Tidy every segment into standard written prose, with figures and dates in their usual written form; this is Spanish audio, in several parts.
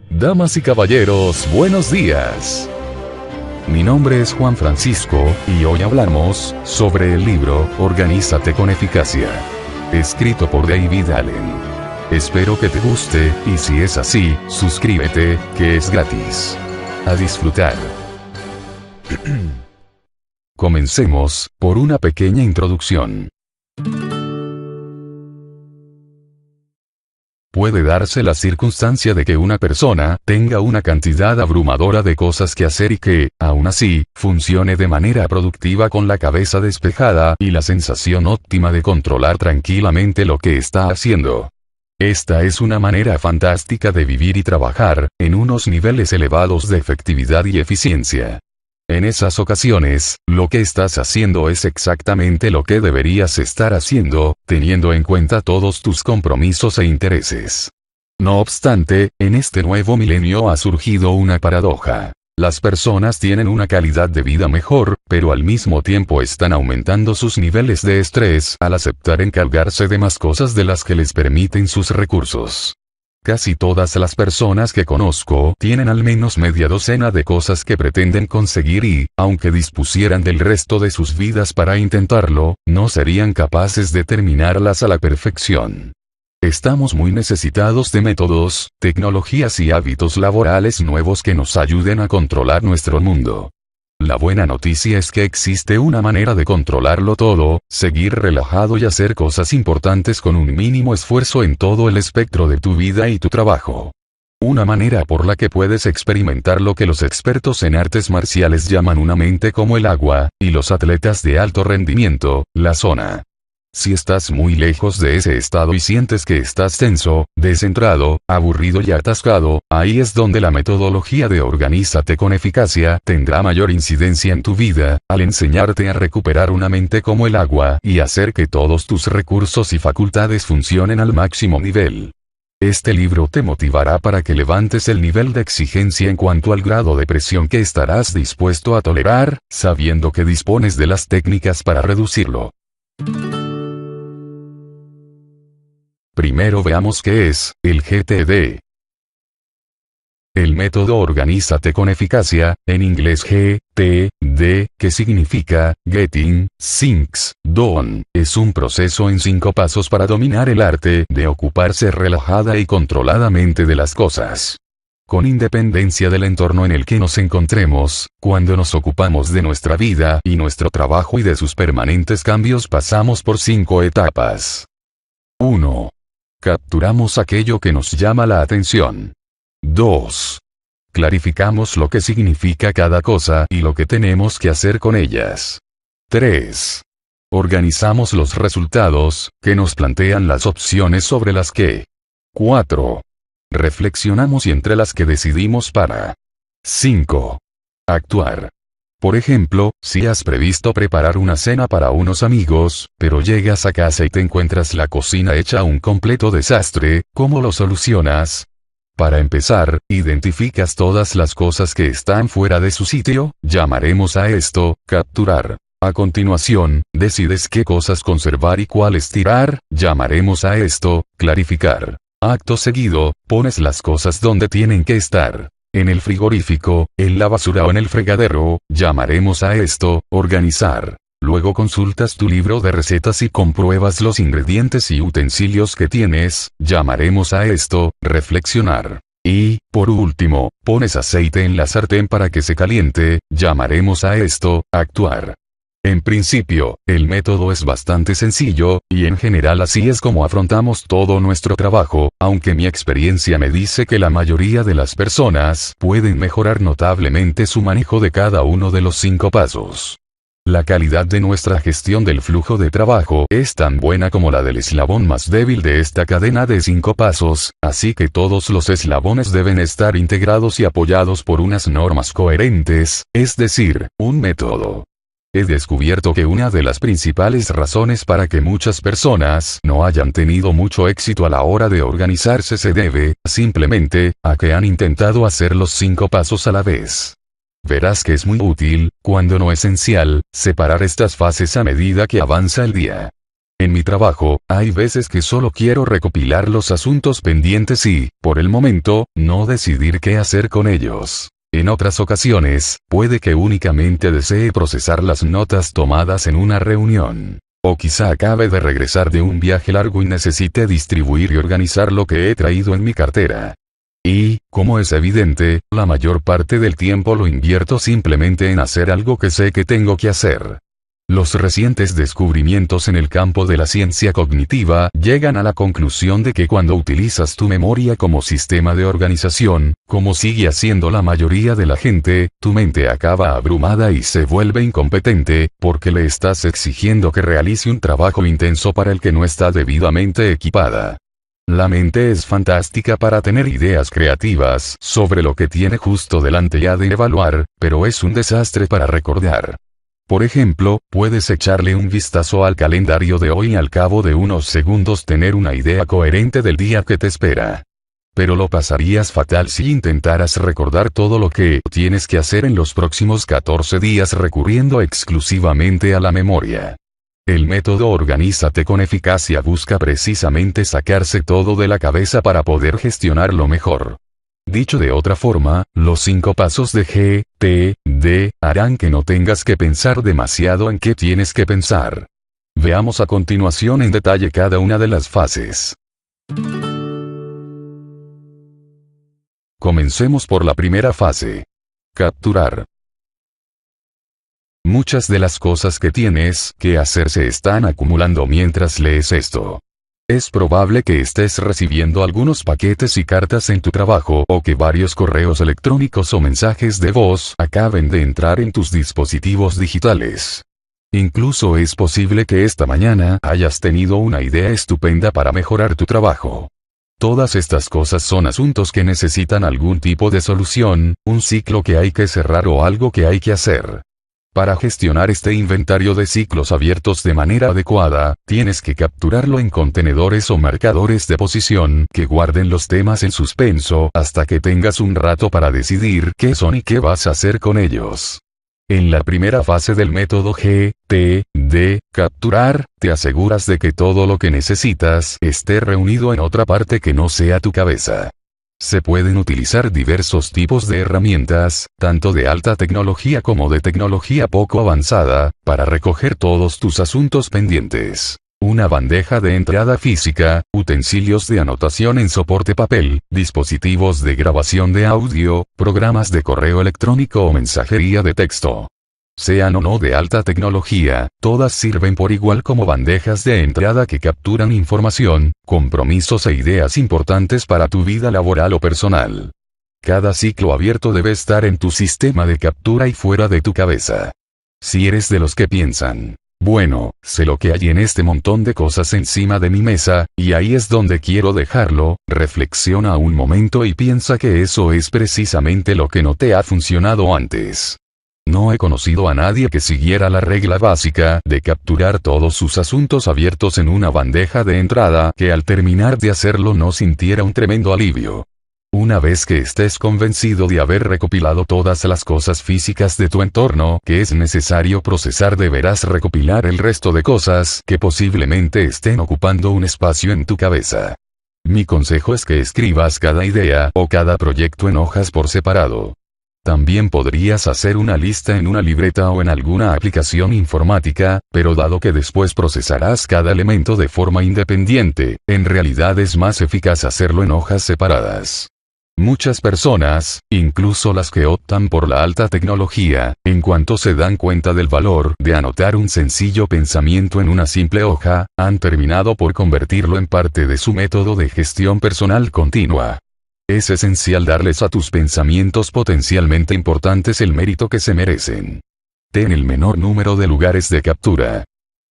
Damas y caballeros, buenos días. Mi nombre es Juan Francisco, y hoy hablamos sobre el libro Organízate con Eficacia, escrito por David Allen. Espero que te guste, y si es así, suscríbete, que es gratis. A disfrutar. Comencemos por una pequeña introducción. Puede darse la circunstancia de que una persona tenga una cantidad abrumadora de cosas que hacer y que, aún así, funcione de manera productiva con la cabeza despejada y la sensación óptima de controlar tranquilamente lo que está haciendo. Esta es una manera fantástica de vivir y trabajar, en unos niveles elevados de efectividad y eficiencia. En esas ocasiones, lo que estás haciendo es exactamente lo que deberías estar haciendo, teniendo en cuenta todos tus compromisos e intereses. No obstante, en este nuevo milenio ha surgido una paradoja. Las personas tienen una calidad de vida mejor, pero al mismo tiempo están aumentando sus niveles de estrés al aceptar encargarse de más cosas de las que les permiten sus recursos. Casi todas las personas que conozco tienen al menos media docena de cosas que pretenden conseguir y, aunque dispusieran del resto de sus vidas para intentarlo, no serían capaces de terminarlas a la perfección. Estamos muy necesitados de métodos, tecnologías y hábitos laborales nuevos que nos ayuden a controlar nuestro mundo. La buena noticia es que existe una manera de controlarlo todo, seguir relajado y hacer cosas importantes con un mínimo esfuerzo en todo el espectro de tu vida y tu trabajo. Una manera por la que puedes experimentar lo que los expertos en artes marciales llaman una mente como el agua, y los atletas de alto rendimiento, la zona. Si estás muy lejos de ese estado y sientes que estás tenso, descentrado, aburrido y atascado, ahí es donde la metodología de Organízate con Eficacia tendrá mayor incidencia en tu vida, al enseñarte a recuperar una mente como el agua y hacer que todos tus recursos y facultades funcionen al máximo nivel. Este libro te motivará para que levantes el nivel de exigencia en cuanto al grado de presión que estarás dispuesto a tolerar, sabiendo que dispones de las técnicas para reducirlo. Primero veamos qué es el GTD. El método Organízate con Eficacia, en inglés GTD, que significa Getting Things Done, es un proceso en 5 pasos para dominar el arte de ocuparse relajada y controladamente de las cosas. Con independencia del entorno en el que nos encontremos, cuando nos ocupamos de nuestra vida y nuestro trabajo y de sus permanentes cambios pasamos por 5 etapas. 1. Capturamos aquello que nos llama la atención. 2. Clarificamos lo que significa cada cosa y lo que tenemos que hacer con ellas. 3. Organizamos los resultados, que nos plantean las opciones sobre las que. 4. Reflexionamos y entre las que decidimos para. 5. Actuar. Por ejemplo, si has previsto preparar una cena para unos amigos, pero llegas a casa y te encuentras la cocina hecha un completo desastre, ¿cómo lo solucionas? Para empezar, identificas todas las cosas que están fuera de su sitio, llamaremos a esto, capturar. A continuación, decides qué cosas conservar y cuáles tirar, llamaremos a esto, clarificar. Acto seguido, pones las cosas donde tienen que estar. En el frigorífico, en la basura o en el fregadero, llamaremos a esto, organizar. Luego consultas tu libro de recetas y compruebas los ingredientes y utensilios que tienes, llamaremos a esto, reflexionar. Y, por último, pones aceite en la sartén para que se caliente, llamaremos a esto, actuar. En principio, el método es bastante sencillo, y en general así es como afrontamos todo nuestro trabajo, aunque mi experiencia me dice que la mayoría de las personas pueden mejorar notablemente su manejo de cada uno de los 5 pasos. La calidad de nuestra gestión del flujo de trabajo es tan buena como la del eslabón más débil de esta cadena de 5 pasos, así que todos los eslabones deben estar integrados y apoyados por unas normas coherentes, es decir, un método. He descubierto que una de las principales razones para que muchas personas no hayan tenido mucho éxito a la hora de organizarse se debe, simplemente, a que han intentado hacer los 5 pasos a la vez. Verás que es muy útil, cuando no esencial, separar estas fases a medida que avanza el día. En mi trabajo, hay veces que solo quiero recopilar los asuntos pendientes y, por el momento, no decidir qué hacer con ellos. En otras ocasiones, puede que únicamente desee procesar las notas tomadas en una reunión. O quizá acabe de regresar de un viaje largo y necesite distribuir y organizar lo que he traído en mi cartera. Y, como es evidente, la mayor parte del tiempo lo invierto simplemente en hacer algo que sé que tengo que hacer. Los recientes descubrimientos en el campo de la ciencia cognitiva llegan a la conclusión de que cuando utilizas tu memoria como sistema de organización, como sigue haciendo la mayoría de la gente, tu mente acaba abrumada y se vuelve incompetente, porque le estás exigiendo que realice un trabajo intenso para el que no está debidamente equipada. La mente es fantástica para tener ideas creativas sobre lo que tiene justo delante y ha de evaluar, pero es un desastre para recordar. Por ejemplo, puedes echarle un vistazo al calendario de hoy y al cabo de unos segundos tener una idea coherente del día que te espera. Pero lo pasarías fatal si intentaras recordar todo lo que tienes que hacer en los próximos 14 días recurriendo exclusivamente a la memoria. El método Organízate con Eficacia busca precisamente sacarse todo de la cabeza para poder gestionarlo mejor. Dicho de otra forma, los 5 pasos de GTD harán que no tengas que pensar demasiado en qué tienes que pensar. Veamos a continuación en detalle cada una de las fases. Comencemos por la primera fase. Capturar. Muchas de las cosas que tienes que hacer se están acumulando mientras lees esto. Es probable que estés recibiendo algunos paquetes y cartas en tu trabajo o que varios correos electrónicos o mensajes de voz acaben de entrar en tus dispositivos digitales. Incluso es posible que esta mañana hayas tenido una idea estupenda para mejorar tu trabajo. Todas estas cosas son asuntos que necesitan algún tipo de solución, un ciclo que hay que cerrar o algo que hay que hacer. Para gestionar este inventario de ciclos abiertos de manera adecuada, tienes que capturarlo en contenedores o marcadores de posición que guarden los temas en suspenso hasta que tengas un rato para decidir qué son y qué vas a hacer con ellos. En la primera fase del método GTD, capturar, te aseguras de que todo lo que necesitas esté reunido en otra parte que no sea tu cabeza. Se pueden utilizar diversos tipos de herramientas, tanto de alta tecnología como de tecnología poco avanzada, para recoger todos tus asuntos pendientes. Una bandeja de entrada física, utensilios de anotación en soporte papel, dispositivos de grabación de audio, programas de correo electrónico o mensajería de texto. Sean o no de alta tecnología, todas sirven por igual como bandejas de entrada que capturan información, compromisos e ideas importantes para tu vida laboral o personal. Cada ciclo abierto debe estar en tu sistema de captura y fuera de tu cabeza. Si eres de los que piensan, bueno, sé lo que hay en este montón de cosas encima de mi mesa, y ahí es donde quiero dejarlo, reflexiona un momento y piensa que eso es precisamente lo que no te ha funcionado antes. No he conocido a nadie que siguiera la regla básica de capturar todos sus asuntos abiertos en una bandeja de entrada que al terminar de hacerlo no sintiera un tremendo alivio. Una vez que estés convencido de haber recopilado todas las cosas físicas de tu entorno que es necesario procesar, deberás recopilar el resto de cosas que posiblemente estén ocupando un espacio en tu cabeza. Mi consejo es que escribas cada idea o cada proyecto en hojas por separado. También podrías hacer una lista en una libreta o en alguna aplicación informática, pero dado que después procesarás cada elemento de forma independiente, en realidad es más eficaz hacerlo en hojas separadas. Muchas personas, incluso las que optan por la alta tecnología, en cuanto se dan cuenta del valor de anotar un sencillo pensamiento en una simple hoja, han terminado por convertirlo en parte de su método de gestión personal continua. Es esencial darles a tus pensamientos potencialmente importantes el mérito que se merecen. Ten el menor número de lugares de captura.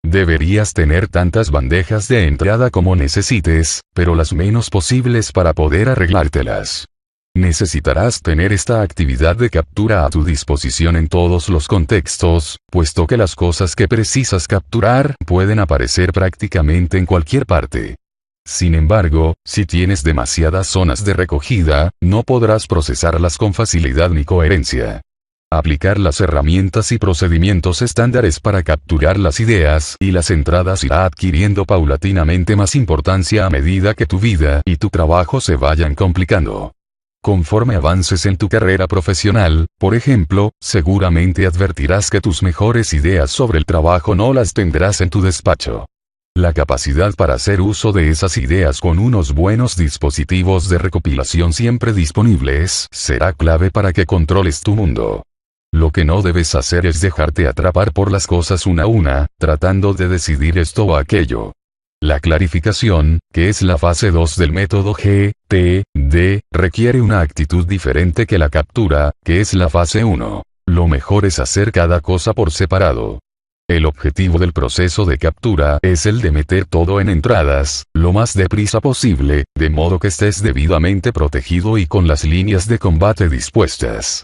Deberías tener tantas bandejas de entrada como necesites, pero las menos posibles para poder arreglártelas. Necesitarás tener esta actividad de captura a tu disposición en todos los contextos, puesto que las cosas que precisas capturar pueden aparecer prácticamente en cualquier parte. Sin embargo, si tienes demasiadas zonas de recogida, no podrás procesarlas con facilidad ni coherencia. Aplicar las herramientas y procedimientos estándares para capturar las ideas y las entradas irá adquiriendo paulatinamente más importancia a medida que tu vida y tu trabajo se vayan complicando. Conforme avances en tu carrera profesional, por ejemplo, seguramente advertirás que tus mejores ideas sobre el trabajo no las tendrás en tu despacho. La capacidad para hacer uso de esas ideas con unos buenos dispositivos de recopilación siempre disponibles será clave para que controles tu mundo. Lo que no debes hacer es dejarte atrapar por las cosas una a una, tratando de decidir esto o aquello. La clarificación, que es la fase 2 del método GTD, requiere una actitud diferente que la captura, que es la fase 1. Lo mejor es hacer cada cosa por separado. El objetivo del proceso de captura es el de meter todo en entradas, lo más deprisa posible, de modo que estés debidamente protegido y con las líneas de combate dispuestas.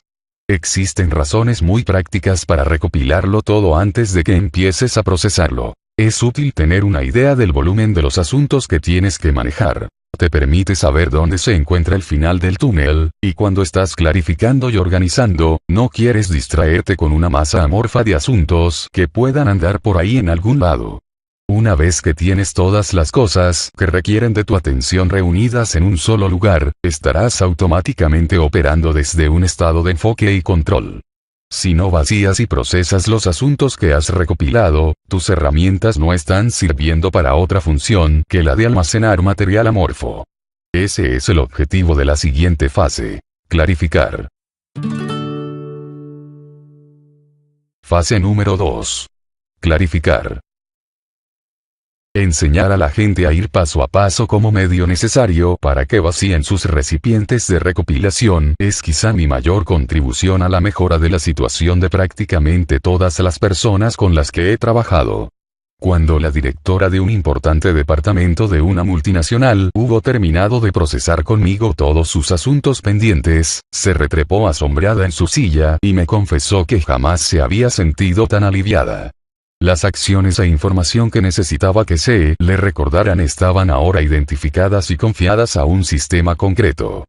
Existen razones muy prácticas para recopilarlo todo antes de que empieces a procesarlo. Es útil tener una idea del volumen de los asuntos que tienes que manejar. Te permite saber dónde se encuentra el final del túnel, y cuando estás clarificando y organizando, no quieres distraerte con una masa amorfa de asuntos que puedan andar por ahí en algún lado. Una vez que tienes todas las cosas que requieren de tu atención reunidas en un solo lugar, estarás automáticamente operando desde un estado de enfoque y control. Si no vacías y procesas los asuntos que has recopilado, tus herramientas no están sirviendo para otra función que la de almacenar material amorfo. Ese es el objetivo de la siguiente fase: clarificar. Fase número 2. Clarificar. Enseñar a la gente a ir paso a paso como medio necesario para que vacíen sus recipientes de recopilación es quizá mi mayor contribución a la mejora de la situación de prácticamente todas las personas con las que he trabajado. Cuando la directora de un importante departamento de una multinacional hubo terminado de procesar conmigo todos sus asuntos pendientes, se retrepó asombrada en su silla y me confesó que jamás se había sentido tan aliviada. Las acciones e información que necesitaba que se le recordaran estaban ahora identificadas y confiadas a un sistema concreto.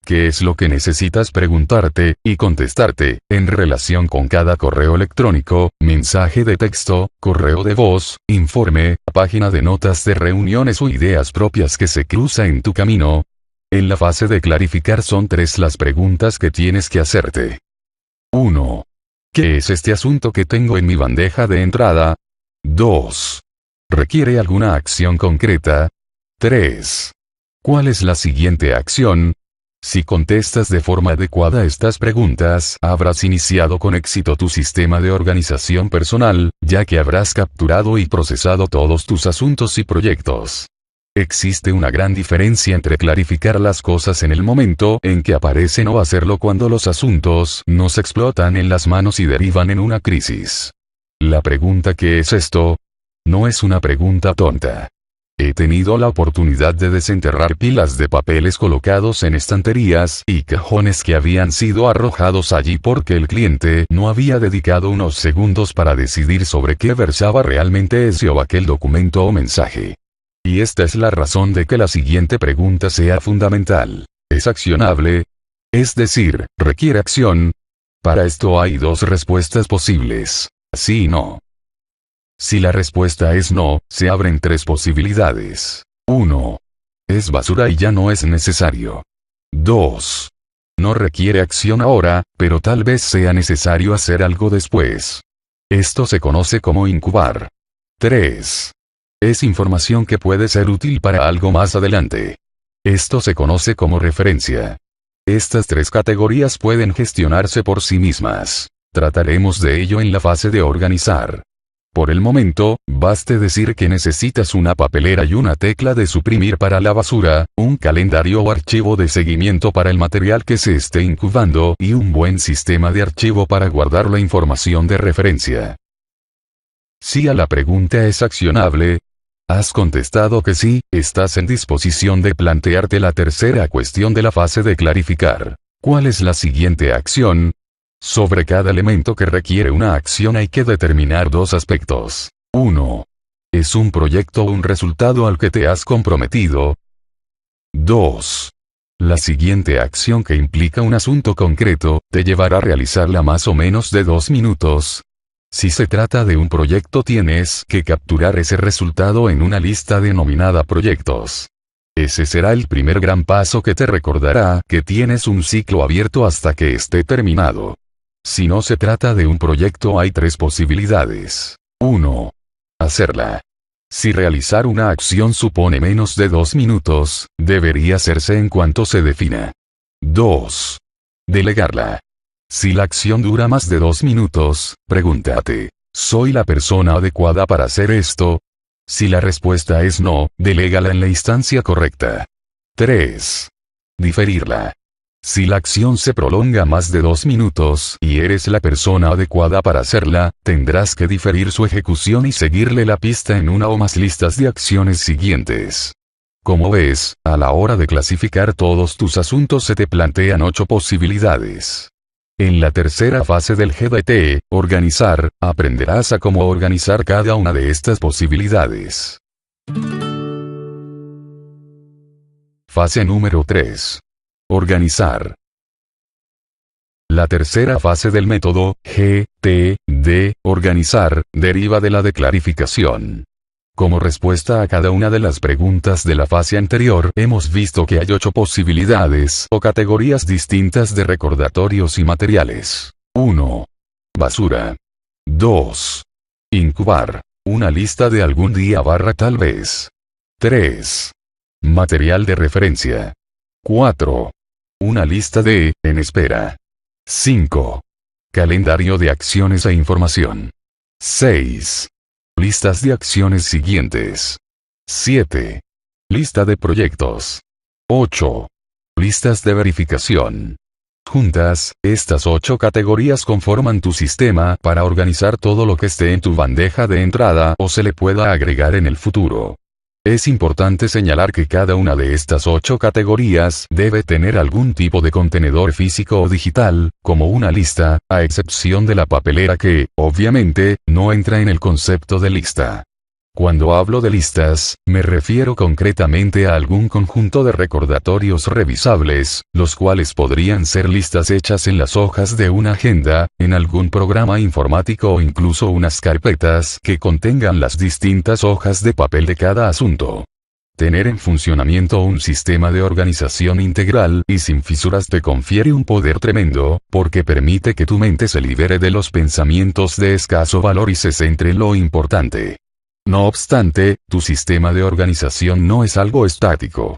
¿Qué es lo que necesitas preguntarte y contestarte en relación con cada correo electrónico, mensaje de texto, correo de voz, informe, página de notas de reuniones o ideas propias que se cruza en tu camino? En la fase de clarificar son 3 las preguntas que tienes que hacerte. 1. ¿Qué es este asunto que tengo en mi bandeja de entrada? 2. ¿Requiere alguna acción concreta? 3. ¿Cuál es la siguiente acción? Si contestas de forma adecuada estas preguntas, habrás iniciado con éxito tu sistema de organización personal, ya que habrás capturado y procesado todos tus asuntos y proyectos. Existe una gran diferencia entre clarificar las cosas en el momento en que aparecen o hacerlo cuando los asuntos nos explotan en las manos y derivan en una crisis. La pregunta ¿qué es esto? No es una pregunta tonta. He tenido la oportunidad de desenterrar pilas de papeles colocados en estanterías y cajones que habían sido arrojados allí porque el cliente no había dedicado unos segundos para decidir sobre qué versaba realmente ese o aquel documento o mensaje. Y esta es la razón de que la siguiente pregunta sea fundamental. ¿Es accionable? Es decir, ¿requiere acción? Para esto hay 2 respuestas posibles: sí y no. Si la respuesta es no, se abren 3 posibilidades. 1. Es basura y ya no es necesario. 2. No requiere acción ahora, pero tal vez sea necesario hacer algo después. Esto se conoce como incubar. 3. Es información que puede ser útil para algo más adelante. Esto se conoce como referencia. Estas 3 categorías pueden gestionarse por sí mismas. Trataremos de ello en la fase de organizar. Por el momento, baste decir que necesitas una papelera y una tecla de suprimir para la basura, un calendario o archivo de seguimiento para el material que se esté incubando y un buen sistema de archivo para guardar la información de referencia. Si a la pregunta ¿es accionable? Has contestado que sí, estás en disposición de plantearte la tercera cuestión de la fase de clarificar. ¿Cuál es la siguiente acción? Sobre cada elemento que requiere una acción hay que determinar 2 aspectos. 1. ¿Es un proyecto o un resultado al que te has comprometido? 2. La siguiente acción, que implica un asunto concreto, te llevará a realizarla más o menos de 2 minutos. Si se trata de un proyecto, tienes que capturar ese resultado en una lista denominada proyectos. Ese será el primer gran paso que te recordará que tienes un ciclo abierto hasta que esté terminado. Si no se trata de un proyecto, hay 3 posibilidades. 1. Hacerla. Si realizar una acción supone menos de 2 minutos, debería hacerse en cuanto se defina. 2. Delegarla. Si la acción dura más de 2 minutos, pregúntate, ¿soy la persona adecuada para hacer esto? Si la respuesta es no, delégala en la instancia correcta. 3. Diferirla. Si la acción se prolonga más de 2 minutos y eres la persona adecuada para hacerla, tendrás que diferir su ejecución y seguirle la pista en una o más listas de acciones siguientes. Como ves, a la hora de clasificar todos tus asuntos se te plantean 8 posibilidades. En la tercera fase del GDT, organizar, aprenderás a cómo organizar cada una de estas posibilidades. Fase número 3. Organizar. La tercera fase del método GTD, organizar, deriva de la de clarificación. Como respuesta a cada una de las preguntas de la fase anterior, hemos visto que hay 8 posibilidades o categorías distintas de recordatorios y materiales. 1. Basura. 2. Incubar. Una lista de algún día / tal vez. 3. Material de referencia. 4. Una lista de, en espera. 5. Calendario de acciones e información. 6. Listas de acciones siguientes. 7. Lista de proyectos. 8. Listas de verificación. Juntas, estas 8 categorías conforman tu sistema para organizar todo lo que esté en tu bandeja de entrada o se le pueda agregar en el futuro. Es importante señalar que cada una de estas 8 categorías debe tener algún tipo de contenedor físico o digital, como una lista, a excepción de la papelera que, obviamente, no entra en el concepto de lista. Cuando hablo de listas, me refiero concretamente a algún conjunto de recordatorios revisables, los cuales podrían ser listas hechas en las hojas de una agenda, en algún programa informático o incluso unas carpetas que contengan las distintas hojas de papel de cada asunto. Tener en funcionamiento un sistema de organización integral y sin fisuras te confiere un poder tremendo, porque permite que tu mente se libere de los pensamientos de escaso valor y se centre en lo importante. No obstante, tu sistema de organización no es algo estático.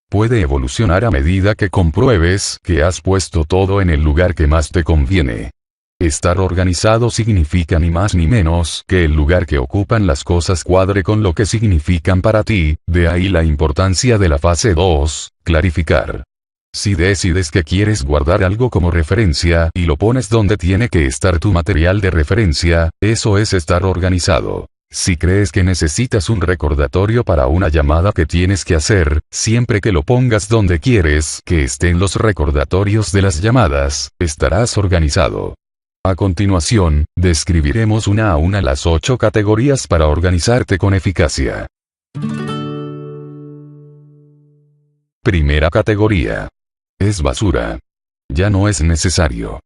Puede evolucionar a medida que compruebes que has puesto todo en el lugar que más te conviene. Estar organizado significa ni más ni menos que el lugar que ocupan las cosas cuadre con lo que significan para ti, de ahí la importancia de la fase 2, clarificar. Si decides que quieres guardar algo como referencia y lo pones donde tiene que estar tu material de referencia, eso es estar organizado. Si crees que necesitas un recordatorio para una llamada que tienes que hacer, siempre que lo pongas donde quieres que estén los recordatorios de las llamadas, estarás organizado. A continuación, describiremos una a una las 8 categorías para organizarte con eficacia. Primera categoría. Es basura. Ya no es necesario.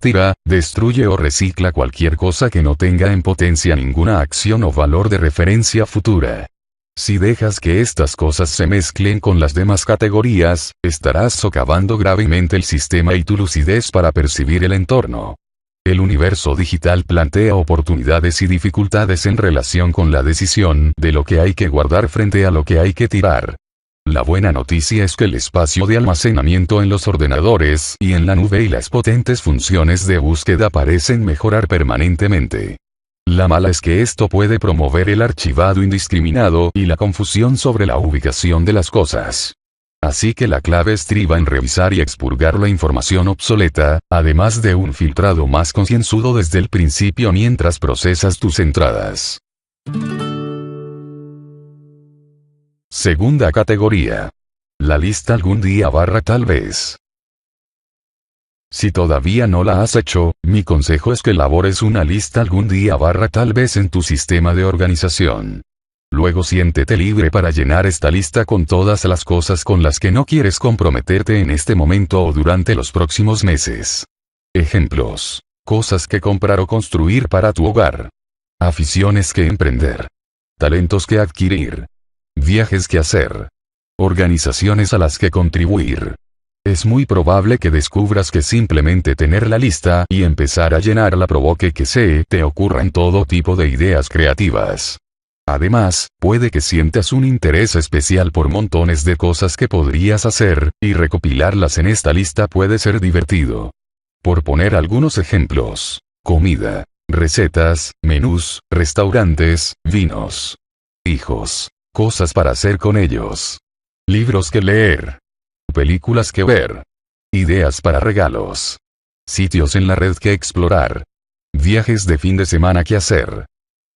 Tira, destruye o recicla cualquier cosa que no tenga en potencia ninguna acción o valor de referencia futura. Si dejas que estas cosas se mezclen con las demás categorías, estarás socavando gravemente el sistema y tu lucidez para percibir el entorno. El universo digital plantea oportunidades y dificultades en relación con la decisión de lo que hay que guardar frente a lo que hay que tirar. La buena noticia es que el espacio de almacenamiento en los ordenadores y en la nube y las potentes funciones de búsqueda parecen mejorar permanentemente. La mala es que esto puede promover el archivado indiscriminado y la confusión sobre la ubicación de las cosas. Así que la clave estriba en revisar y expurgar la información obsoleta, además de un filtrado más concienzudo desde el principio mientras procesas tus entradas. Segunda categoría. La lista algún día / tal vez. Si todavía no la has hecho, mi consejo es que elabores una lista algún día / tal vez en tu sistema de organización. Luego siéntete libre para llenar esta lista con todas las cosas con las que no quieres comprometerte en este momento o durante los próximos meses. Ejemplos. Cosas que comprar o construir para tu hogar. Aficiones que emprender. Talentos que adquirir. Viajes que hacer. Organizaciones a las que contribuir. Es muy probable que descubras que simplemente tener la lista y empezar a llenarla provoque que se te ocurran todo tipo de ideas creativas. Además, puede que sientas un interés especial por montones de cosas que podrías hacer, y recopilarlas en esta lista puede ser divertido. Por poner algunos ejemplos: comida, recetas, menús, restaurantes, vinos. Hijos, cosas para hacer con ellos. Libros que leer. Películas que ver. Ideas para regalos. Sitios en la red que explorar. Viajes de fin de semana que hacer.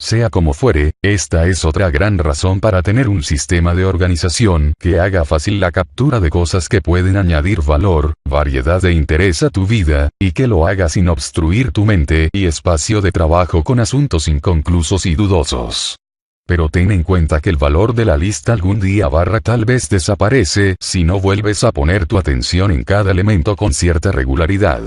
Sea como fuere, esta es otra gran razón para tener un sistema de organización que haga fácil la captura de cosas que pueden añadir valor, variedad e interés a tu vida, y que lo haga sin obstruir tu mente y espacio de trabajo con asuntos inconclusos y dudosos. Pero ten en cuenta que el valor de la lista algún día tal vez desaparece si no vuelves a poner tu atención en cada elemento con cierta regularidad.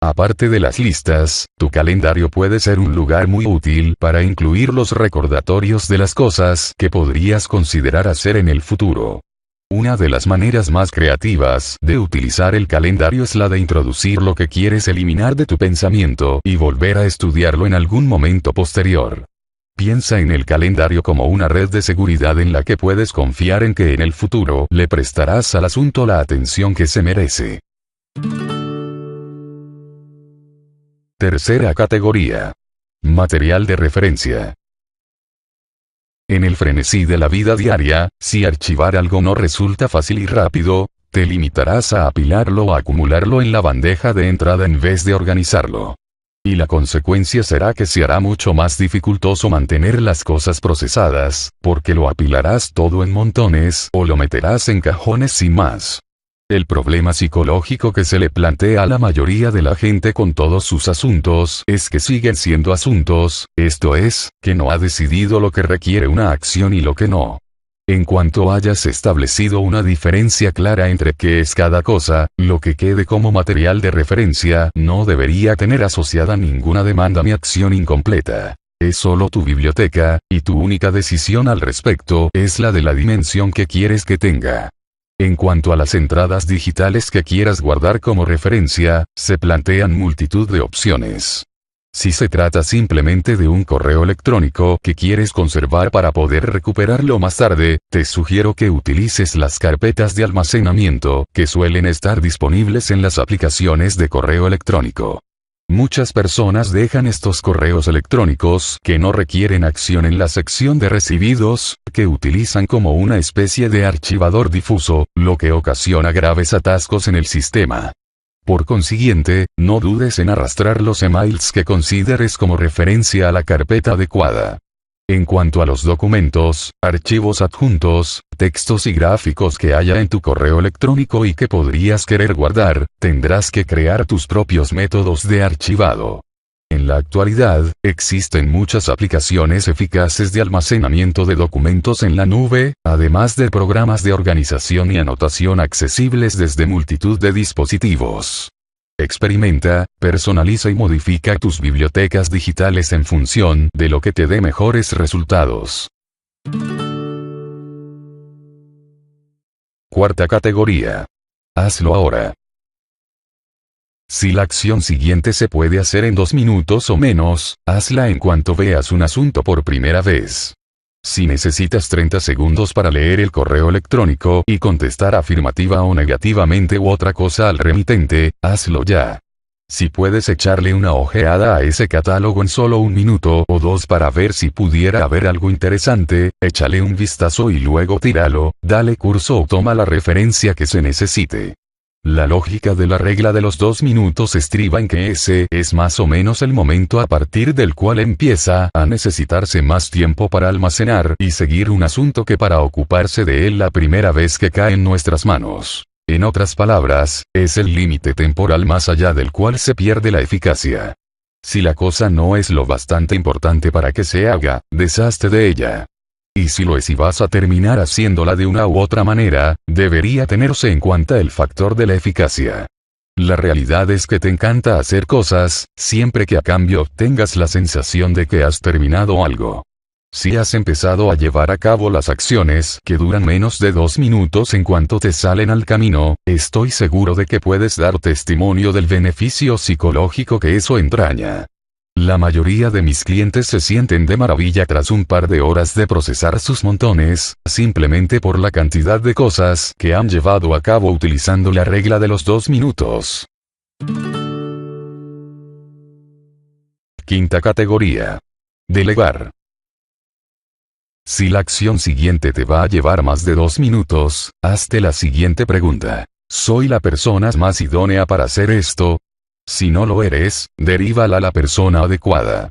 Aparte de las listas, tu calendario puede ser un lugar muy útil para incluir los recordatorios de las cosas que podrías considerar hacer en el futuro. Una de las maneras más creativas de utilizar el calendario es la de introducir lo que quieres eliminar de tu pensamiento y volver a estudiarlo en algún momento posterior. Piensa en el calendario como una red de seguridad en la que puedes confiar en que en el futuro le prestarás al asunto la atención que se merece. Tercera categoría. Material de referencia. En el frenesí de la vida diaria, si archivar algo no resulta fácil y rápido, te limitarás a apilarlo o acumularlo en la bandeja de entrada en vez de organizarlo. Y la consecuencia será que se hará mucho más dificultoso mantener las cosas procesadas, porque lo apilarás todo en montones o lo meterás en cajones sin más. El problema psicológico que se le plantea a la mayoría de la gente con todos sus asuntos es que siguen siendo asuntos, esto es, que no ha decidido lo que requiere una acción y lo que no. En cuanto hayas establecido una diferencia clara entre qué es cada cosa, lo que quede como material de referencia no debería tener asociada ninguna demanda ni acción incompleta. Es solo tu biblioteca, y tu única decisión al respecto es la de la dimensión que quieres que tenga. En cuanto a las entradas digitales que quieras guardar como referencia, se plantean multitud de opciones. Si se trata simplemente de un correo electrónico que quieres conservar para poder recuperarlo más tarde, te sugiero que utilices las carpetas de almacenamiento que suelen estar disponibles en las aplicaciones de correo electrónico. Muchas personas dejan estos correos electrónicos que no requieren acción en la sección de recibidos, que utilizan como una especie de archivador difuso, lo que ocasiona graves atascos en el sistema. Por consiguiente, no dudes en arrastrar los emails que consideres como referencia a la carpeta adecuada. En cuanto a los documentos, archivos adjuntos, textos y gráficos que haya en tu correo electrónico y que podrías querer guardar, tendrás que crear tus propios métodos de archivado. En la actualidad, existen muchas aplicaciones eficaces de almacenamiento de documentos en la nube, además de programas de organización y anotación accesibles desde multitud de dispositivos. Experimenta, personaliza y modifica tus bibliotecas digitales en función de lo que te dé mejores resultados. Cuarta categoría. Hazlo ahora. Si la acción siguiente se puede hacer en 2 minutos o menos, hazla en cuanto veas un asunto por primera vez. Si necesitas 30 segundos para leer el correo electrónico y contestar afirmativa o negativamente u otra cosa al remitente, hazlo ya. Si puedes echarle una ojeada a ese catálogo en solo 1 minuto o 2 para ver si pudiera haber algo interesante, échale un vistazo y luego tíralo, dale curso o toma la referencia que se necesite. La lógica de la regla de los 2 minutos estriba en que ese es más o menos el momento a partir del cual empieza a necesitarse más tiempo para almacenar y seguir un asunto que para ocuparse de él la primera vez que cae en nuestras manos. En otras palabras, es el límite temporal más allá del cual se pierde la eficacia. Si la cosa no es lo bastante importante para que se haga, deshazte de ella. Y si lo es y vas a terminar haciéndola de una u otra manera, debería tenerse en cuenta el factor de la eficacia. La realidad es que te encanta hacer cosas, siempre que a cambio obtengas la sensación de que has terminado algo. Si has empezado a llevar a cabo las acciones que duran menos de 2 minutos en cuanto te salen al camino, estoy seguro de que puedes dar testimonio del beneficio psicológico que eso entraña. La mayoría de mis clientes se sienten de maravilla tras un par de horas de procesar sus montones, simplemente por la cantidad de cosas que han llevado a cabo utilizando la regla de los 2 minutos. Quinta categoría. Delegar. Si la acción siguiente te va a llevar más de 2 minutos, hazte la siguiente pregunta. ¿Soy la persona más idónea para hacer esto? Si no lo eres, derívala a la persona adecuada.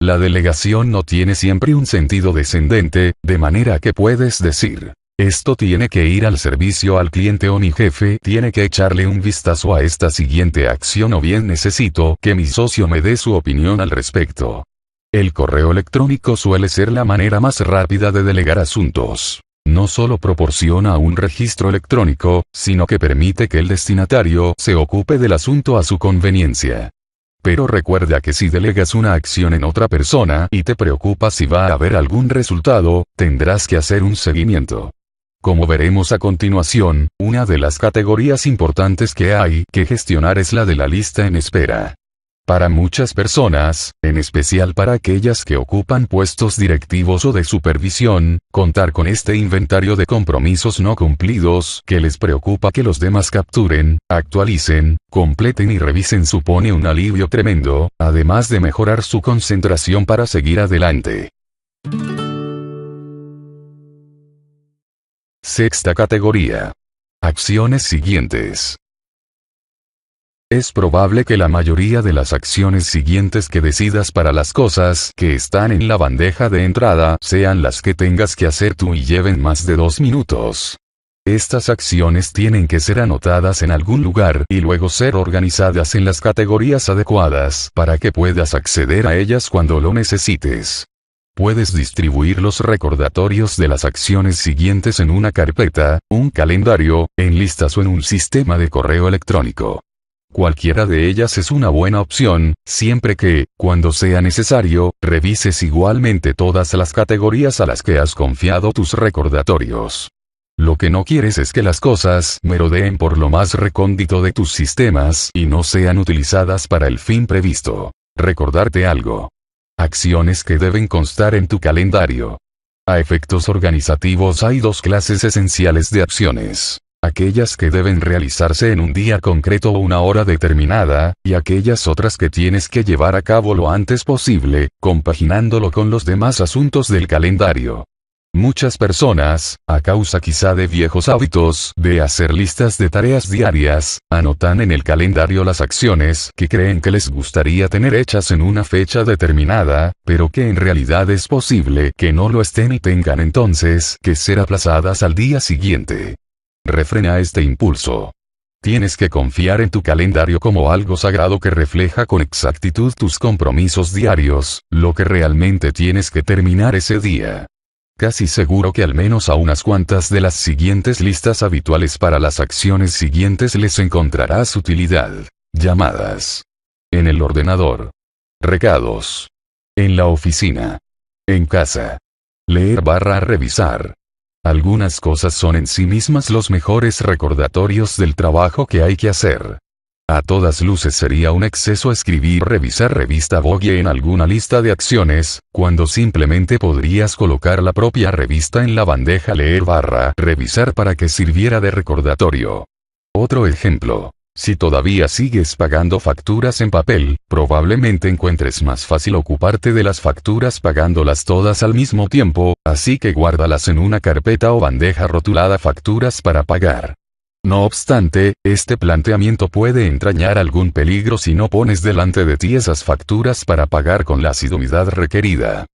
La delegación no tiene siempre un sentido descendente, de manera que puedes decir, esto tiene que ir al servicio al cliente o mi jefe tiene que echarle un vistazo a esta siguiente acción o bien necesito que mi socio me dé su opinión al respecto. El correo electrónico suele ser la manera más rápida de delegar asuntos. No solo proporciona un registro electrónico, sino que permite que el destinatario se ocupe del asunto a su conveniencia. Pero recuerda que si delegas una acción en otra persona y te preocupa si va a haber algún resultado, tendrás que hacer un seguimiento. Como veremos a continuación, una de las categorías importantes que hay que gestionar es la de la lista en espera. Para muchas personas, en especial para aquellas que ocupan puestos directivos o de supervisión, contar con este inventario de compromisos no cumplidos que les preocupa que los demás capturen, actualicen, completen y revisen supone un alivio tremendo, además de mejorar su concentración para seguir adelante. Sexta categoría. Acciones siguientes. Es probable que la mayoría de las acciones siguientes que decidas para las cosas que están en la bandeja de entrada sean las que tengas que hacer tú y lleven más de 2 minutos. Estas acciones tienen que ser anotadas en algún lugar y luego ser organizadas en las categorías adecuadas para que puedas acceder a ellas cuando lo necesites. Puedes distribuir los recordatorios de las acciones siguientes en una carpeta, un calendario, en listas o en un sistema de correo electrónico. Cualquiera de ellas es una buena opción, siempre que, cuando sea necesario, revises igualmente todas las categorías a las que has confiado tus recordatorios. Lo que no quieres es que las cosas merodeen por lo más recóndito de tus sistemas y no sean utilizadas para el fin previsto. Recordarte algo. Acciones que deben constar en tu calendario. A efectos organizativos hay 2 clases esenciales de acciones. Aquellas que deben realizarse en un día concreto o una hora determinada, y aquellas otras que tienes que llevar a cabo lo antes posible, compaginándolo con los demás asuntos del calendario. Muchas personas, a causa quizá de viejos hábitos de hacer listas de tareas diarias, anotan en el calendario las acciones que creen que les gustaría tener hechas en una fecha determinada, pero que en realidad es posible que no lo estén y tengan entonces que ser aplazadas al día siguiente. Refrena este impulso. Tienes que confiar en tu calendario como algo sagrado que refleja con exactitud tus compromisos diarios, lo que realmente tienes que terminar ese día. Casi seguro que al menos a unas cuantas de las siguientes listas habituales para las acciones siguientes les encontrarás utilidad. Llamadas. En el ordenador. Recados. En la oficina. En casa. Leer/revisar. Algunas cosas son en sí mismas los mejores recordatorios del trabajo que hay que hacer. A todas luces sería un exceso escribir revisar revista Vogue en alguna lista de acciones, cuando simplemente podrías colocar la propia revista en la bandeja leer/revisar para que sirviera de recordatorio. Otro ejemplo. Si todavía sigues pagando facturas en papel, probablemente encuentres más fácil ocuparte de las facturas pagándolas todas al mismo tiempo, así que guárdalas en una carpeta o bandeja rotulada facturas para pagar. No obstante, este planteamiento puede entrañar algún peligro si no pones delante de ti esas facturas para pagar con la asiduidad requerida.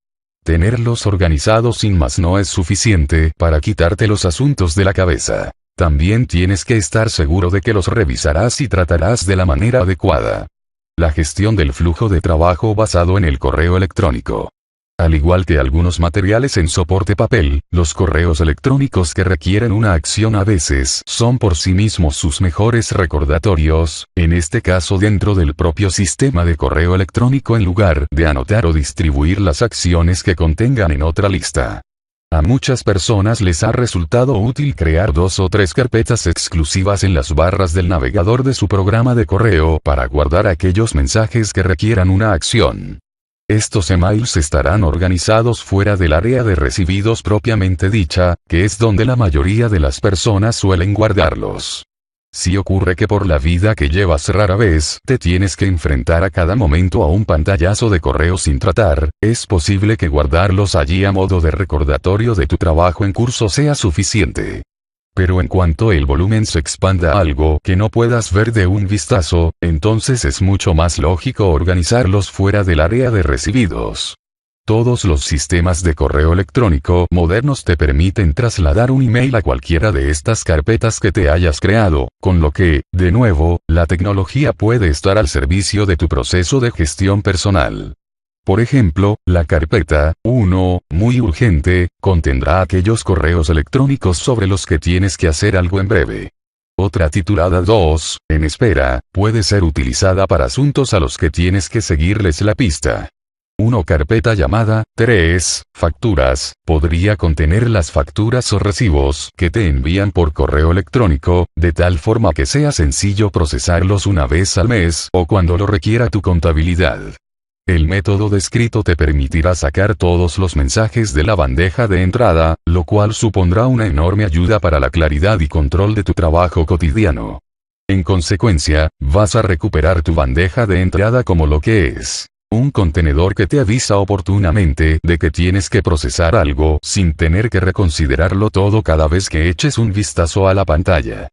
Tenerlos organizados sin más no es suficiente para quitarte los asuntos de la cabeza. También tienes que estar seguro de que los revisarás y tratarás de la manera adecuada. La gestión del flujo de trabajo basado en el correo electrónico. Al igual que algunos materiales en soporte papel, los correos electrónicos que requieren una acción a veces son por sí mismos sus mejores recordatorios, en este caso dentro del propio sistema de correo electrónico en lugar de anotar o distribuir las acciones que contengan en otra lista. A muchas personas les ha resultado útil crear 2 o 3 carpetas exclusivas en las barras del navegador de su programa de correo para guardar aquellos mensajes que requieran una acción. Estos emails estarán organizados fuera del área de recibidos propiamente dicha, que es donde la mayoría de las personas suelen guardarlos. Si ocurre que por la vida que llevas rara vez te tienes que enfrentar a cada momento a un pantallazo de correo sin tratar, es posible que guardarlos allí a modo de recordatorio de tu trabajo en curso sea suficiente. Pero en cuanto el volumen se expanda a algo que no puedas ver de un vistazo, entonces es mucho más lógico organizarlos fuera del área de recibidos. Todos los sistemas de correo electrónico modernos te permiten trasladar un email a cualquiera de estas carpetas que te hayas creado, con lo que, de nuevo, la tecnología puede estar al servicio de tu proceso de gestión personal. Por ejemplo, la carpeta 1, muy urgente, contendrá aquellos correos electrónicos sobre los que tienes que hacer algo en breve. Otra titulada 2, en espera, puede ser utilizada para asuntos a los que tienes que seguirles la pista. Una carpeta llamada 3, facturas, podría contener las facturas o recibos que te envían por correo electrónico, de tal forma que sea sencillo procesarlos una vez al mes o cuando lo requiera tu contabilidad. El método descrito te permitirá sacar todos los mensajes de la bandeja de entrada, lo cual supondrá una enorme ayuda para la claridad y control de tu trabajo cotidiano. En consecuencia, vas a recuperar tu bandeja de entrada como lo que es: un contenedor que te avisa oportunamente de que tienes que procesar algo sin tener que reconsiderarlo todo cada vez que eches un vistazo a la pantalla.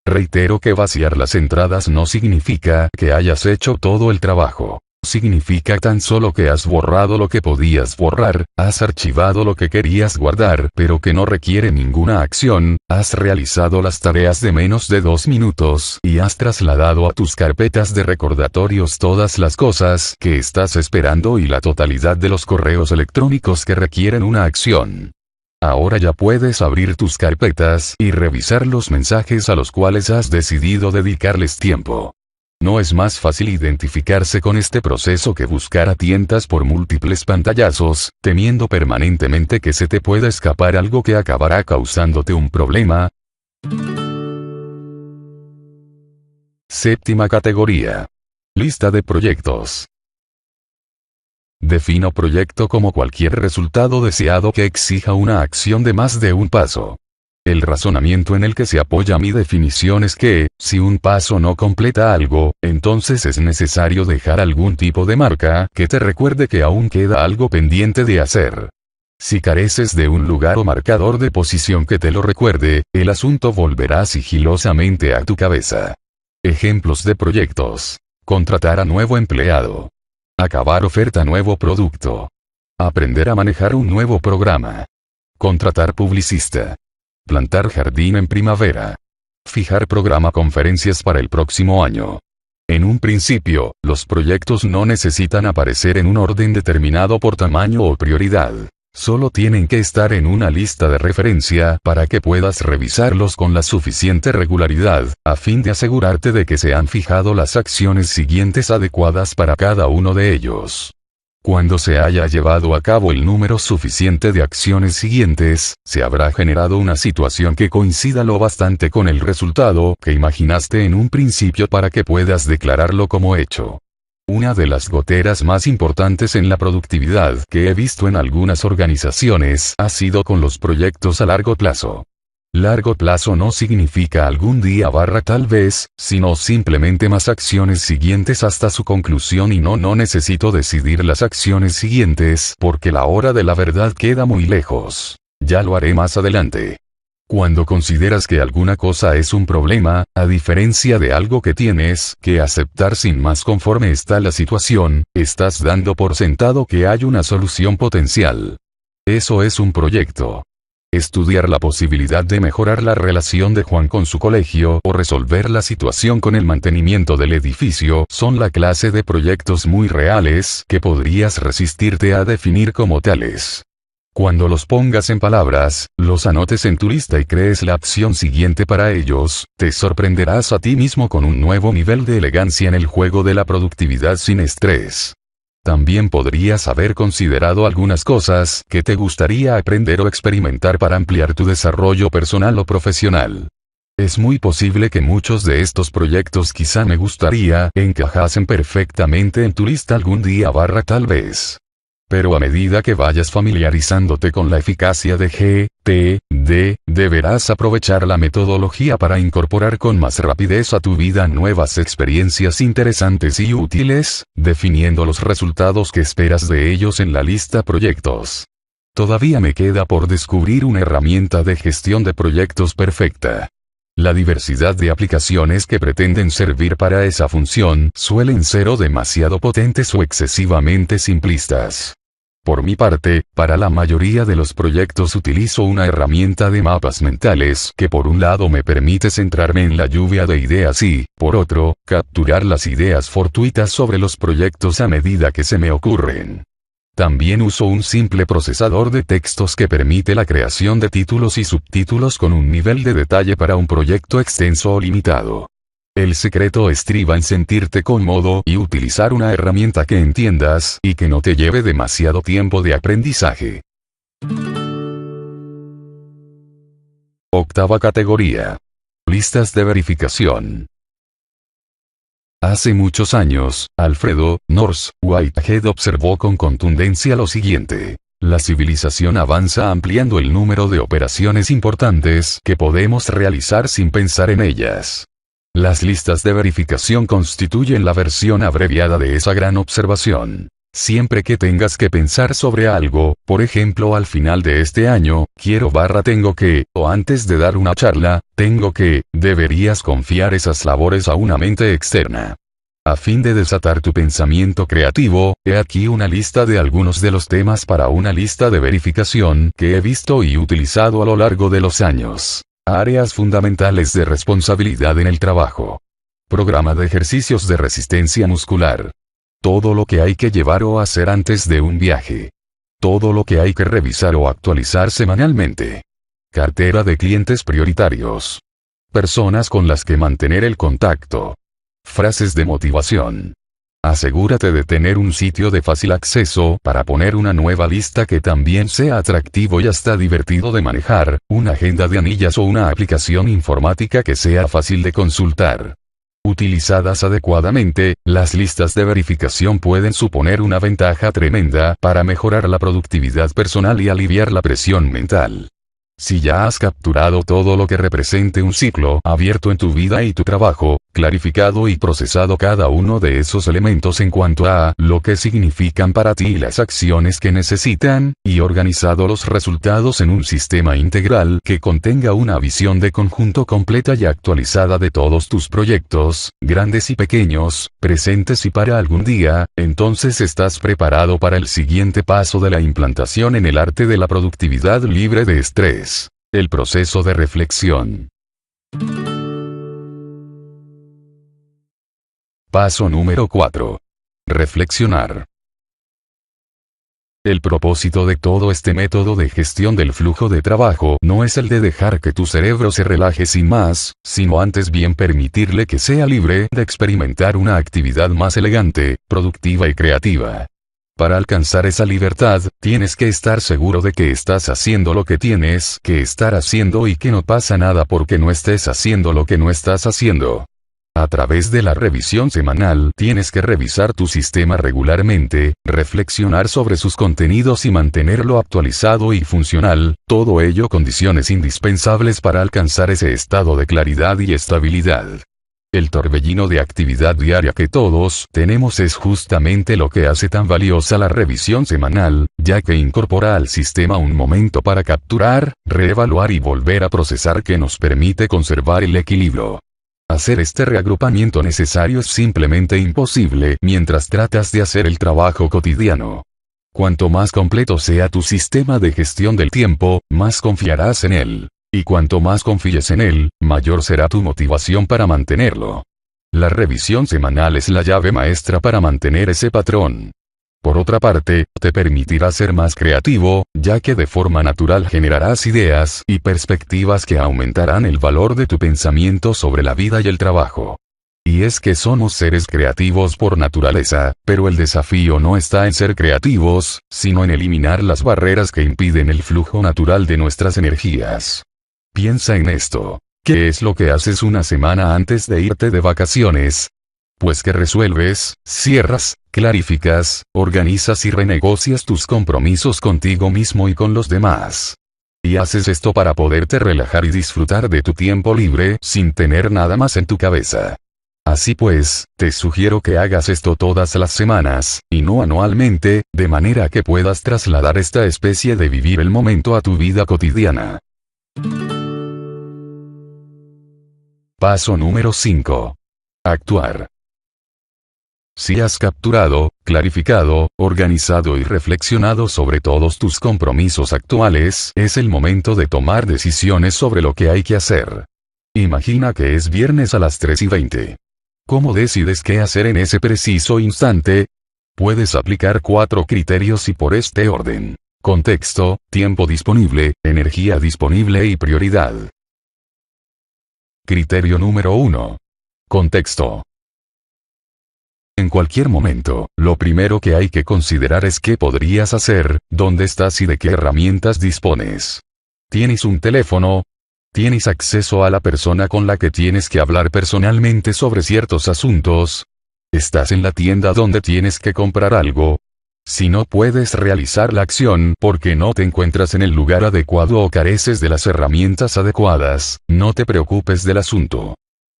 Reitero que vaciar las entradas no significa que hayas hecho todo el trabajo. Significa tan solo que has borrado lo que podías borrar, has archivado lo que querías guardar pero que no requiere ninguna acción, has realizado las tareas de menos de 2 minutos y has trasladado a tus carpetas de recordatorios todas las cosas que estás esperando y la totalidad de los correos electrónicos que requieren una acción. Ahora ya puedes abrir tus carpetas y revisar los mensajes a los cuales has decidido dedicarles tiempo. No es más fácil identificarse con este proceso que buscar a tientas por múltiples pantallazos, temiendo permanentemente que se te pueda escapar algo que acabará causándote un problema. Séptima categoría. Lista de proyectos. Defino proyecto como cualquier resultado deseado que exija una acción de más de un paso. El razonamiento en el que se apoya mi definición es que, si un paso no completa algo, entonces es necesario dejar algún tipo de marca que te recuerde que aún queda algo pendiente de hacer. Si careces de un lugar o marcador de posición que te lo recuerde, el asunto volverá sigilosamente a tu cabeza. Ejemplos de proyectos: contratar a nuevo empleado, acabar oferta nuevo producto, aprender a manejar un nuevo programa, contratar publicista, plantar jardín en primavera, fijar programa conferencias para el próximo año. En un principio, los proyectos no necesitan aparecer en un orden determinado por tamaño o prioridad. Solo tienen que estar en una lista de referencia para que puedas revisarlos con la suficiente regularidad, a fin de asegurarte de que se han fijado las acciones siguientes adecuadas para cada uno de ellos. Cuando se haya llevado a cabo el número suficiente de acciones siguientes, se habrá generado una situación que coincida lo bastante con el resultado que imaginaste en un principio para que puedas declararlo como hecho. Una de las goteras más importantes en la productividad que he visto en algunas organizaciones ha sido con los proyectos a largo plazo. Largo plazo no significa algún día / tal vez, sino simplemente más acciones siguientes hasta su conclusión y no necesito decidir las acciones siguientes porque la hora de la verdad queda muy lejos. Ya lo haré más adelante. Cuando consideras que alguna cosa es un problema, a diferencia de algo que tienes que aceptar sin más conforme está la situación, estás dando por sentado que hay una solución potencial. Eso es un proyecto. Estudiar la posibilidad de mejorar la relación de Juan con su colegio o resolver la situación con el mantenimiento del edificio son la clase de proyectos muy reales que podrías resistirte a definir como tales. Cuando los pongas en palabras, los anotes en tu lista y crees la acción siguiente para ellos, te sorprenderás a ti mismo con un nuevo nivel de elegancia en el juego de la productividad sin estrés. También podrías haber considerado algunas cosas que te gustaría aprender o experimentar para ampliar tu desarrollo personal o profesional. Es muy posible que muchos de estos proyectos quizá me gustaría encajasen perfectamente en tu lista algún día tal vez. Pero a medida que vayas familiarizándote con la eficacia de GTD, deberás aprovechar la metodología para incorporar con más rapidez a tu vida nuevas experiencias interesantes y útiles, definiendo los resultados que esperas de ellos en la lista proyectos. Todavía me queda por descubrir una herramienta de gestión de proyectos perfecta. La diversidad de aplicaciones que pretenden servir para esa función suelen ser o demasiado potentes o excesivamente simplistas. Por mi parte, para la mayoría de los proyectos utilizo una herramienta de mapas mentales que por un lado me permite centrarme en la lluvia de ideas y, por otro, capturar las ideas fortuitas sobre los proyectos a medida que se me ocurren. También uso un simple procesador de textos que permite la creación de títulos y subtítulos con un nivel de detalle para un proyecto extenso o limitado. El secreto estriba en sentirte cómodo y utilizar una herramienta que entiendas y que no te lleve demasiado tiempo de aprendizaje. Octava categoría. Listas de verificación. Hace muchos años, Alfredo North Whitehead observó con contundencia lo siguiente. La civilización avanza ampliando el número de operaciones importantes que podemos realizar sin pensar en ellas. Las listas de verificación constituyen la versión abreviada de esa gran observación. Siempre que tengas que pensar sobre algo, por ejemplo al final de este año, tengo que, o antes de dar una charla, tengo que, deberías confiar esas labores a una mente externa. A fin de desatar tu pensamiento creativo, he aquí una lista de algunos de los temas para una lista de verificación que he visto y utilizado a lo largo de los años. Áreas fundamentales de responsabilidad en el trabajo. Programa de ejercicios de resistencia muscular. Todo lo que hay que llevar o hacer antes de un viaje. Todo lo que hay que revisar o actualizar semanalmente. Cartera de clientes prioritarios. Personas con las que mantener el contacto. Frases de motivación. Asegúrate de tener un sitio de fácil acceso para poner una nueva lista que también sea atractivo y hasta divertido de manejar, una agenda de anillas o una aplicación informática que sea fácil de consultar. Utilizadas adecuadamente, las listas de verificación pueden suponer una ventaja tremenda para mejorar la productividad personal y aliviar la presión mental. Si ya has capturado todo lo que represente un ciclo abierto en tu vida y tu trabajo, clarificado y procesado cada uno de esos elementos en cuanto a lo que significan para ti y las acciones que necesitan, y organizado los resultados en un sistema integral que contenga una visión de conjunto completa y actualizada de todos tus proyectos, grandes y pequeños, presentes y para algún día, entonces estás preparado para el siguiente paso de la implantación en el arte de la productividad libre de estrés. El proceso de reflexión. Paso número 4. Reflexionar. El propósito de todo este método de gestión del flujo de trabajo no es el de dejar que tu cerebro se relaje sin más, sino antes bien permitirle que sea libre de experimentar una actividad más elegante, productiva y creativa. Para alcanzar esa libertad, tienes que estar seguro de que estás haciendo lo que tienes que estar haciendo y que no pasa nada porque no estés haciendo lo que no estás haciendo. A través de la revisión semanal, tienes que revisar tu sistema regularmente, reflexionar sobre sus contenidos y mantenerlo actualizado y funcional, todo ello condiciones indispensables para alcanzar ese estado de claridad y estabilidad. El torbellino de actividad diaria que todos tenemos es justamente lo que hace tan valiosa la revisión semanal, ya que incorpora al sistema un momento para capturar, reevaluar y volver a procesar que nos permite conservar el equilibrio. Hacer este reagrupamiento necesario es simplemente imposible mientras tratas de hacer el trabajo cotidiano. Cuanto más completo sea tu sistema de gestión del tiempo, más confiarás en él. Y cuanto más confíes en él, mayor será tu motivación para mantenerlo. La revisión semanal es la llave maestra para mantener ese patrón. Por otra parte, te permitirá ser más creativo, ya que de forma natural generarás ideas y perspectivas que aumentarán el valor de tu pensamiento sobre la vida y el trabajo. Y es que somos seres creativos por naturaleza, pero el desafío no está en ser creativos, sino en eliminar las barreras que impiden el flujo natural de nuestras energías. Piensa en esto. ¿Qué es lo que haces una semana antes de irte de vacaciones? Pues que resuelves, cierras, clarificas, organizas y renegocias tus compromisos contigo mismo y con los demás. Y haces esto para poderte relajar y disfrutar de tu tiempo libre sin tener nada más en tu cabeza. Así pues, te sugiero que hagas esto todas las semanas, y no anualmente, de manera que puedas trasladar esta especie de vivir el momento a tu vida cotidiana. Paso número 5. Actuar. Si has capturado, clarificado, organizado y reflexionado sobre todos tus compromisos actuales, es el momento de tomar decisiones sobre lo que hay que hacer. Imagina que es viernes a las 3:20. ¿Cómo decides qué hacer en ese preciso instante? Puedes aplicar 4 criterios y por este orden: contexto, tiempo disponible, energía disponible y prioridad. Criterio número 1. Contexto. En cualquier momento, lo primero que hay que considerar es qué podrías hacer, dónde estás y de qué herramientas dispones. ¿Tienes un teléfono? ¿Tienes acceso a la persona con la que tienes que hablar personalmente sobre ciertos asuntos? ¿Estás en la tienda donde tienes que comprar algo? Si no puedes realizar la acción porque no te encuentras en el lugar adecuado o careces de las herramientas adecuadas, no te preocupes del asunto.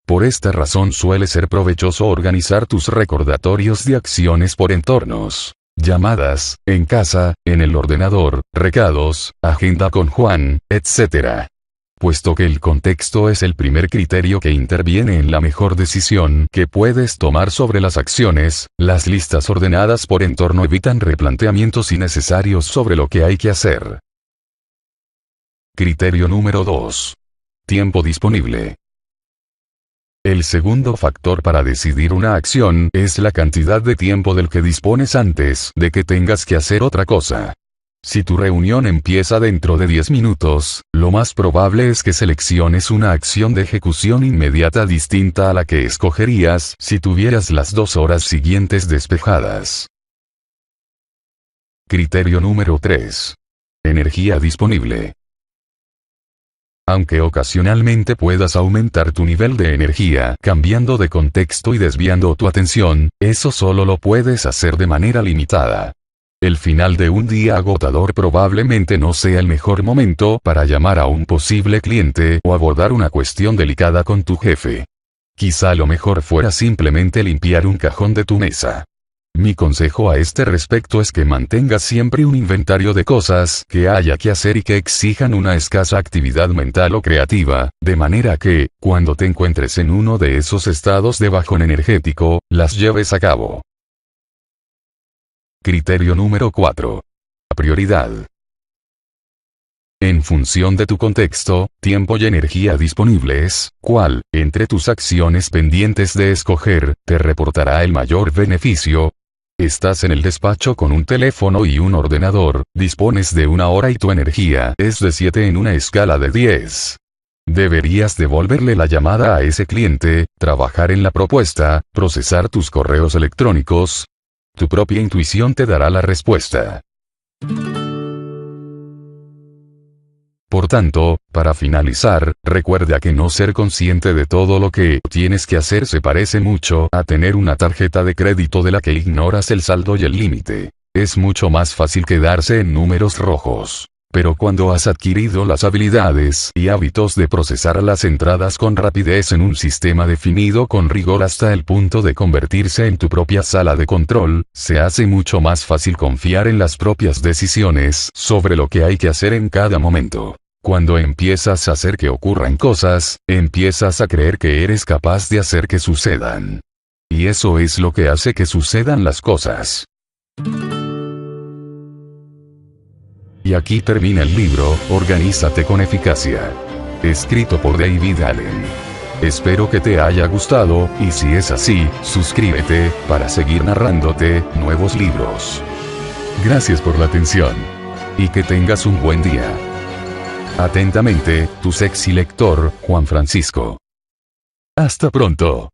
Por esta razón suele ser provechoso organizar tus recordatorios de acciones por entornos. Llamadas, en casa, en el ordenador, recados, agenda con Juan, etc. Puesto que el contexto es el primer criterio que interviene en la mejor decisión que puedes tomar sobre las acciones, las listas ordenadas por entorno evitan replanteamientos innecesarios sobre lo que hay que hacer. Criterio número 2. Tiempo disponible. El segundo factor para decidir una acción es la cantidad de tiempo del que dispones antes de que tengas que hacer otra cosa. Si tu reunión empieza dentro de 10 minutos, lo más probable es que selecciones una acción de ejecución inmediata distinta a la que escogerías si tuvieras las 2 horas siguientes despejadas. Criterio número 3. Energía disponible. Aunque ocasionalmente puedas aumentar tu nivel de energía cambiando de contexto y desviando tu atención, eso solo lo puedes hacer de manera limitada. El final de un día agotador probablemente no sea el mejor momento para llamar a un posible cliente o abordar una cuestión delicada con tu jefe. Quizá lo mejor fuera simplemente limpiar un cajón de tu mesa. Mi consejo a este respecto es que mantengas siempre un inventario de cosas que haya que hacer y que exijan una escasa actividad mental o creativa, de manera que, cuando te encuentres en uno de esos estados de bajón energético, las lleves a cabo. Criterio número 4. Prioridad. En función de tu contexto, tiempo y energía disponibles, cuál, entre tus acciones pendientes de escoger, te reportará el mayor beneficio. Estás en el despacho con un teléfono y un ordenador, dispones de 1 hora y tu energía es de 7 en una escala de 10. Deberías devolverle la llamada a ese cliente, trabajar en la propuesta, procesar tus correos electrónicos. Tu propia intuición te dará la respuesta. Por tanto, para finalizar, recuerda que no ser consciente de todo lo que tienes que hacer se parece mucho a tener una tarjeta de crédito de la que ignoras el saldo y el límite. Es mucho más fácil quedarse en números rojos. Pero cuando has adquirido las habilidades y hábitos de procesar las entradas con rapidez en un sistema definido con rigor hasta el punto de convertirse en tu propia sala de control, se hace mucho más fácil confiar en las propias decisiones sobre lo que hay que hacer en cada momento. Cuando empiezas a hacer que ocurran cosas, empiezas a creer que eres capaz de hacer que sucedan. Y eso es lo que hace que sucedan las cosas. Y aquí termina el libro, Organízate con eficacia. Escrito por David Allen. Espero que te haya gustado, y si es así, suscríbete, para seguir narrándote nuevos libros. Gracias por la atención. Y que tengas un buen día. Atentamente, tu sexy lector, Juan Francisco. Hasta pronto.